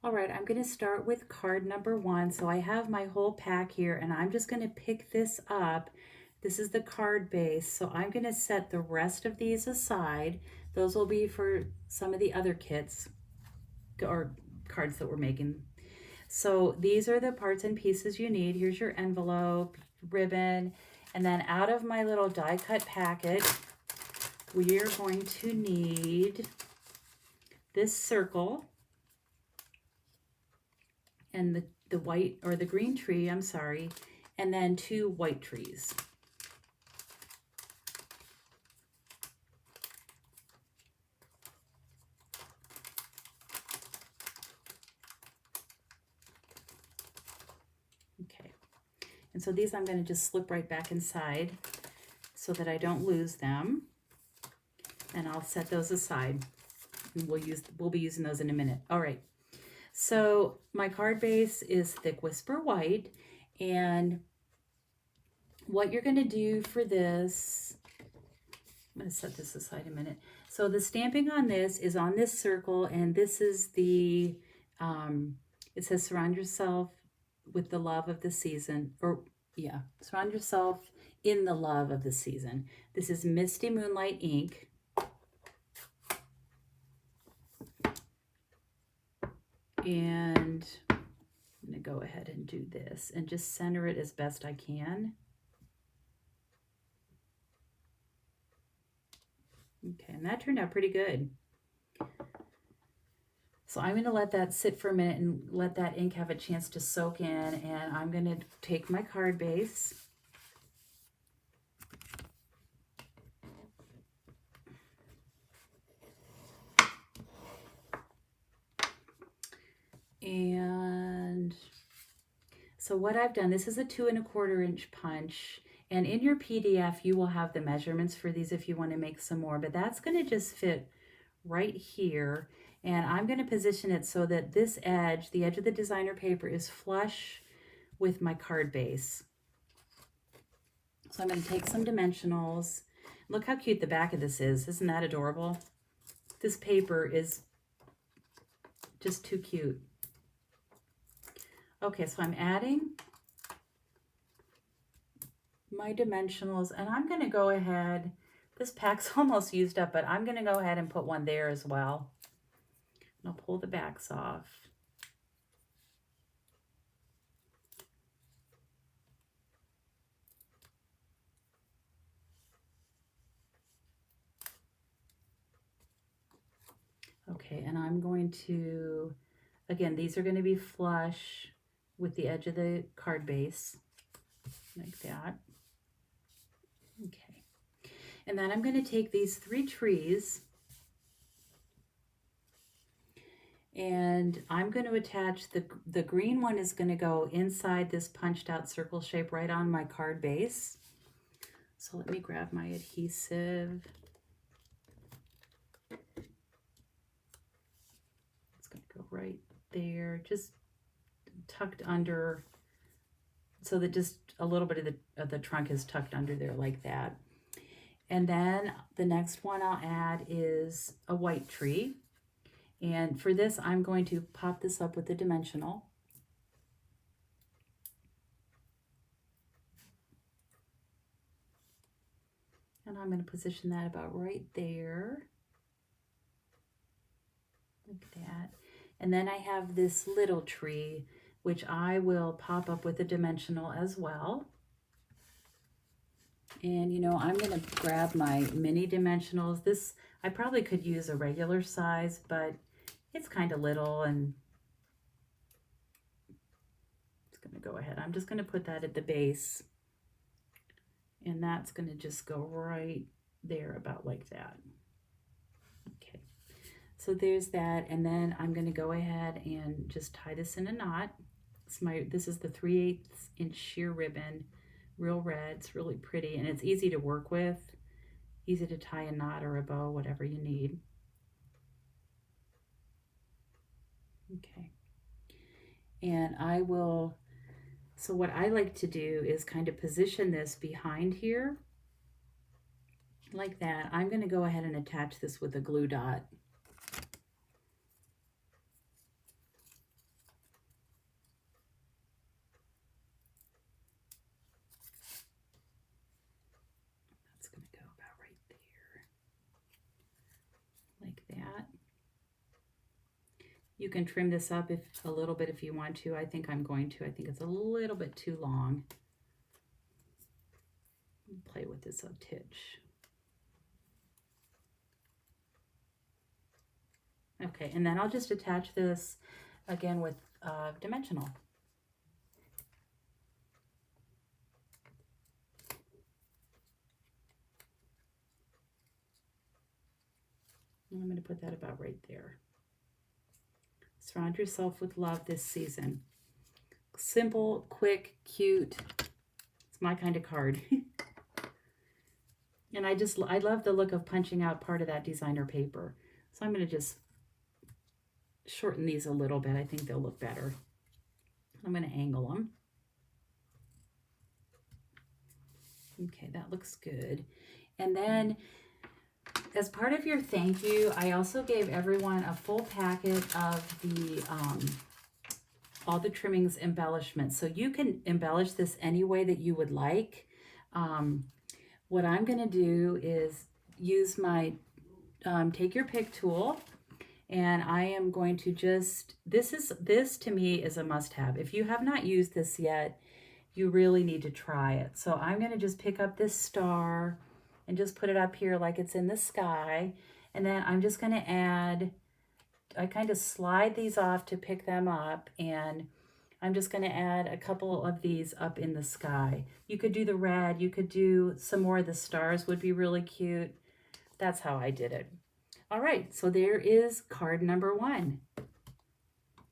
All right, I'm going to start with card number 1. So I have my whole pack here and I'm just going to pick this up. This is the card base. So I'm going to set the rest of these aside. Those will be for some of the other kits or cards that we're making. So these are the parts and pieces you need. Here's your envelope, ribbon, and then out of my little die cut packet, we are going to need this circle and the white or the green tree, I'm sorry, and then 2 white trees. Okay, and so these I'm going to just slip right back inside so that I don't lose them, and I'll set those aside, and we'll be using those in a minute. All right. So my card base is Thick Whisper White, and what you're going to do for this, I'm going to set this aside a minute. So the stamping on this is on this circle, and this is the, it says surround yourself with the love of the season, or yeah, surround yourself in the love of the season. This is Misty Moonlight ink. And I'm going to go ahead and do this and just center it as best I can. Okay, and that turned out pretty good. So I'm going to let that sit for a minute and let that ink have a chance to soak in. And I'm going to take my card base. And so what I've done, this is a 2 1/4 inch punch. And in your PDF, you will have the measurements for these if you want to make some more. But that's going to just fit right here. And I'm going to position it so that this edge, the edge of the designer paper, is flush with my card base. So I'm going to take some dimensionals. Look how cute the back of this is. Isn't that adorable? This paper is just too cute. Okay, so I'm adding my dimensionals, and I'm going to go ahead, this pack's almost used up, but I'm going to go ahead and put one there as well. And I'll pull the backs off. Okay, and I'm going to, again, these are going to be flush with the edge of the card base, like that. Okay, and then I'm going to take these 3 trees and I'm going to attach the green one is going to go inside this punched out circle shape right on my card base. So let me grab my adhesive. It's going to go right there, just tucked under, so that just a little bit of the trunk is tucked under there like that. And then the next one I'll add is a white tree. And for this, I'm going to pop this up with a dimensional. And I'm going to position that about right there. Like that. And then I have this little tree, which I will pop up with a dimensional as well. And you know, I'm going to grab my mini dimensionals. This, I probably could use a regular size, but it's kind of little, and it's going to go ahead. I'm just going to put that at the base, and that's going to just go right there about like that. Okay, so there's that, and then I'm going to go ahead and just tie this in a knot. This is the 3/8 inch sheer ribbon, real red. It's really pretty, and it's easy to work with, easy to tie a knot or a bow, whatever you need. Okay, and I will, so what I like to do is kind of position this behind here like that. I'm going to go ahead and attach this with a glue dot. You can trim this up if a little bit if you want to. I think I'm going to. I think it's a little bit too long. Play with this a titch. Okay, and then I'll just attach this again with dimensional. And I'm going to put that about right there. Surround yourself with love this season. Simple, quick, cute. It's my kind of card. And I love the look of punching out part of that designer paper. So I'm going to just shorten these a little bit. I think they'll look better. I'm going to angle them. Okay, that looks good. And then as part of your thank you, I also gave everyone a full packet of the all the trimmings embellishments. So you can embellish this any way that you would like. What I'm going to do is use my take your pick tool, and I am going to just, this to me is a must-have. If you have not used this yet, you really need to try it. So I'm going to just pick up this star and just put it up here like it's in the sky. And then I'm just going to add, I kind of slide these off to pick them up, and I'm just going to add a couple of these up in the sky. You could do the red, you could do some more of the stars, would be really cute. That's how I did it. All right, so there is card number 1.